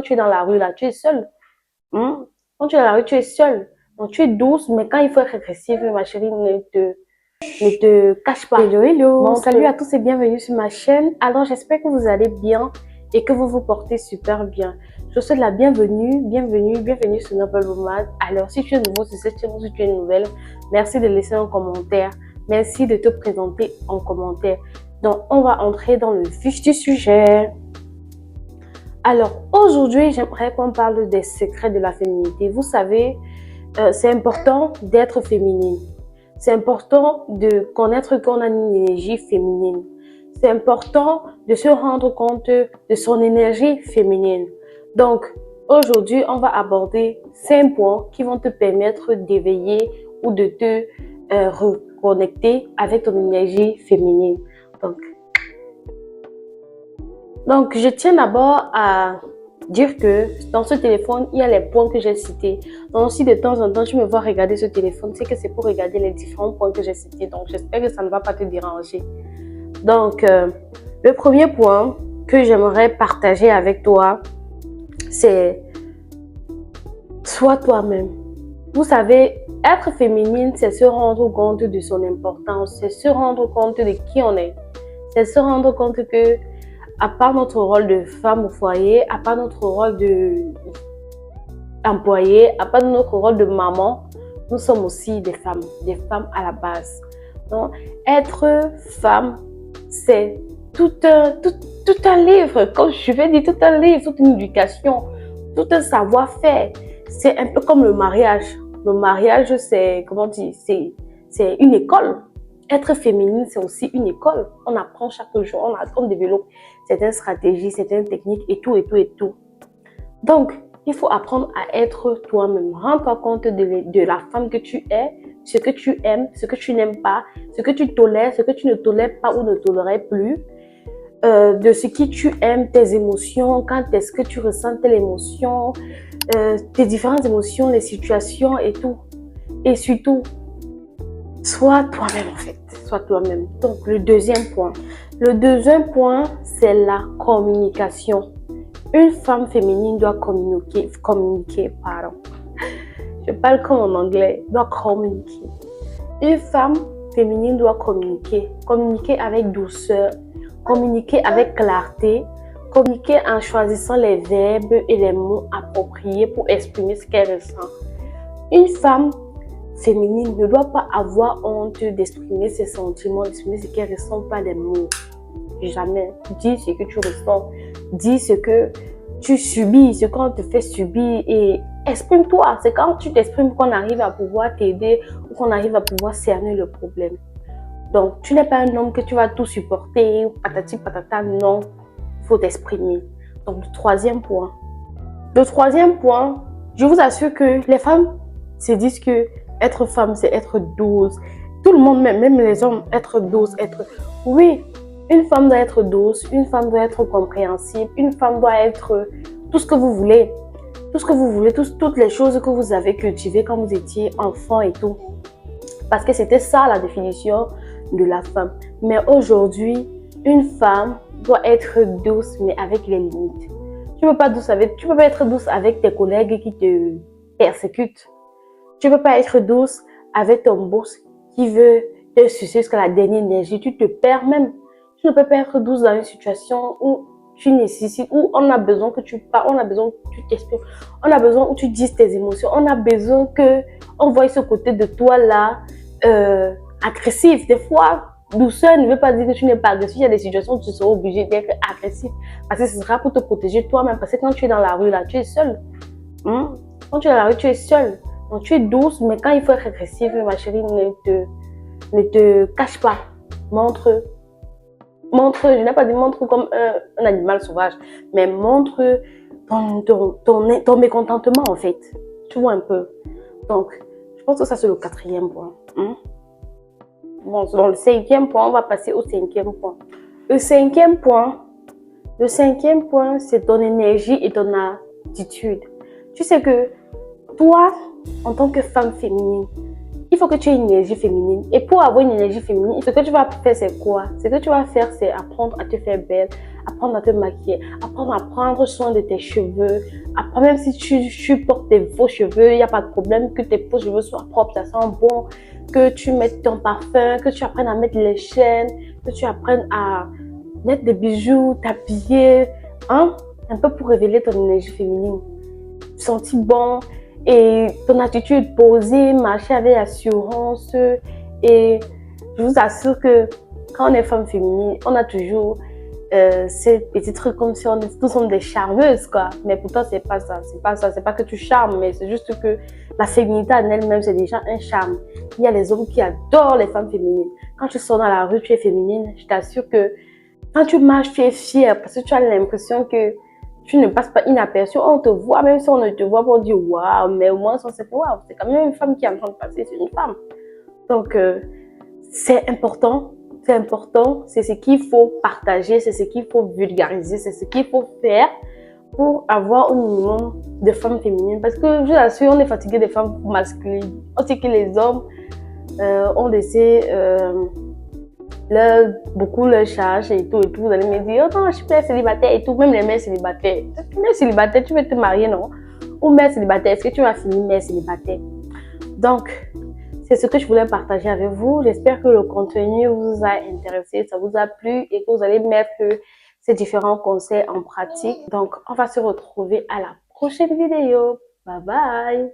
tu es dans la rue, là, tu es seule. Hein? Quand tu es dans la rue, tu es seule. Donc, tu es douce, mais quand il faut être agressive, ma chérie, ne te cache pas. Hello, hello. Montre. Salut à tous et bienvenue sur ma chaîne. Alors, j'espère que vous allez bien et que vous vous portez super bien. Je vous souhaite la bienvenue sur Noble Woman. Alors, si tu es nouveau sur cette chaîne ou si tu es nouvelle, merci de laisser un commentaire. Merci de te présenter en commentaire. Donc, on va entrer dans le vif du sujet. Alors, aujourd'hui, j'aimerais qu'on parle des secrets de la féminité. Vous savez, c'est important d'être féminine. C'est important de connaître qu'on a une énergie féminine. C'est important de se rendre compte de son énergie féminine. Donc, aujourd'hui, on va aborder 5 points qui vont te permettre d'éveiller ou de te reconnecter avec ton énergie féminine. Donc, je tiens d'abord à dire que dans ce téléphone, il y a les points que j'ai cités. Donc, si de temps en temps, tu me vois regarder ce téléphone, c'est que c'est pour regarder les différents points que j'ai cités. Donc, j'espère que ça ne va pas te déranger. Donc, le premier point que j'aimerais partager avec toi, c'est sois toi-même. Vous savez, être féminine, c'est se rendre compte de son importance, c'est se rendre compte de qui on est. C'est se rendre compte que à part notre rôle de femme au foyer, à part notre rôle d'employée, à part notre rôle de maman, nous sommes aussi des femmes à la base. Donc, être femme, c'est tout un livre, comme je vais dire, tout un livre, toute une éducation, tout un savoir-faire. C'est un peu comme le mariage. Le mariage, c'est, comment dire, c'est une école. Être féminine, c'est aussi une école. On apprend chaque jour, on développe certaines stratégies, certaines techniques et tout. Donc, il faut apprendre à être toi-même. Rends-toi compte de la femme que tu es, ce que tu aimes, ce que tu n'aimes pas, ce que tu tolères, ce que tu ne tolères pas ou ne tolérais plus, de ce qui tu aimes, tes émotions, quand est-ce que tu ressens telle émotion, tes différentes émotions, les situations et tout. Et surtout, sois toi-même en fait, sois toi-même. Donc, le deuxième point, c'est la communication. Une femme féminine doit communiquer, pardon. Je parle comme en anglais, doit communiquer. Une femme féminine doit communiquer avec douceur, communiquer avec clarté, communiquer en choisissant les verbes et les mots appropriés pour exprimer ce qu'elle ressent. Une femme féminine ne doit pas avoir honte d'exprimer ses sentiments, d'exprimer ce qu'elle ressent par des mots. Jamais. Dis ce que tu ressens. Dis ce que tu subis, ce qu'on te fait subir et exprime-toi. C'est quand tu t'exprimes qu'on arrive à pouvoir t'aider ou qu'on arrive à pouvoir cerner le problème. Donc, tu n'es pas un homme que tu vas tout supporter, patati patata, non. Il faut t'exprimer. Donc, le troisième point, je vous assure que les femmes se disent que être femme, c'est être douce. Tout le monde, même les hommes, être douce, Oui, une femme doit être douce, une femme doit être compréhensible, une femme doit être tout ce que vous voulez. Tout ce que vous voulez, toutes les choses que vous avez cultivées quand vous étiez enfant et tout. Parce que c'était ça la définition de la femme. Mais aujourd'hui, une femme doit être douce, mais avec les limites. Tu peux pas être douce avec tes collègues qui te persécutent. Tu peux pas être douce avec ton boss qui veut te sucer jusqu'à la dernière énergie. Tu te perds même. Tu ne peux pas être douce dans une situation où tu nécessites, où on a besoin que tu parles, on a besoin que tu t'exprimes, on a besoin où tu dises tes émotions, on a besoin que on voit ce côté de toi là agressif. Des fois, douceur ne veut pas dire que tu n'es pas agressif. Il y a des situations où tu seras obligé d'être agressif parce que ce sera pour te protéger toi-même. Parce que quand tu es dans la rue là, tu es seule. Quand tu es dans la rue, tu es seule. Donc, tu es douce, mais quand il faut être agressive, ma chérie, ne te cache pas. Montre, je n'ai pas dit montre comme un animal sauvage, mais montre ton mécontentement, en fait. Tu vois un peu. Donc, je pense que ça, c'est le quatrième point. Bon, dans le cinquième point, on va passer au cinquième point. Le cinquième point, c'est ton énergie et ton attitude. Tu sais que toi, en tant que femme féminine, il faut que tu aies une énergie féminine. Et pour avoir une énergie féminine, ce que tu vas faire, c'est quoi? Ce que tu vas faire, c'est apprendre à te faire belle, apprendre à te maquiller, apprendre à prendre soin de tes cheveux, apprendre, même si tu portes des faux cheveux, il n'y a pas de problème que tes faux cheveux soient propres, ça sent bon, que tu mettes ton parfum, que tu apprennes à mettre les chaînes, que tu apprennes à mettre des bijoux, t'habiller, hein, un peu pour révéler ton énergie féminine. Sentir bon et ton attitude posée, marcher avec assurance. Et je vous assure que quand on est femme féminine, on a toujours ces petits trucs comme si on tous sommes des charmeuses, quoi. Mais pourtant, c'est pas ça. C'est pas ça. C'est pas que tu charmes, mais c'est juste que la féminité en elle-même, c'est déjà un charme. Il y a les hommes qui adorent les femmes féminines. Quand tu sors dans la rue, tu es féminine, je t'assure que quand tu marches, tu es fière parce que tu as l'impression que tu ne passes pas inaperçu. On te voit, même si on ne te voit pas, on dit waouh, mais au moins, on sait que waouh, c'est quand même une femme qui est en train de passer, c'est une femme. Donc, c'est important, c'est important, c'est ce qu'il faut partager, c'est ce qu'il faut vulgariser, c'est ce qu'il faut faire pour avoir au minimum de femmes féminines. Parce que je vous assure, on est fatigué des femmes masculines. On sait que les hommes ont laissé beaucoup leur charge et tout. Vous allez me dire, oh non, je suis mère célibataire et tout. Même les mères célibataires. Mère célibataire, tu veux te marier, non? Ou mère célibataire, est-ce que tu vas finir mère célibataire? Donc, c'est ce que je voulais partager avec vous. J'espère que le contenu vous a intéressé, ça vous a plu et que vous allez mettre ces différents conseils en pratique. Donc, on va se retrouver à la prochaine vidéo. Bye bye!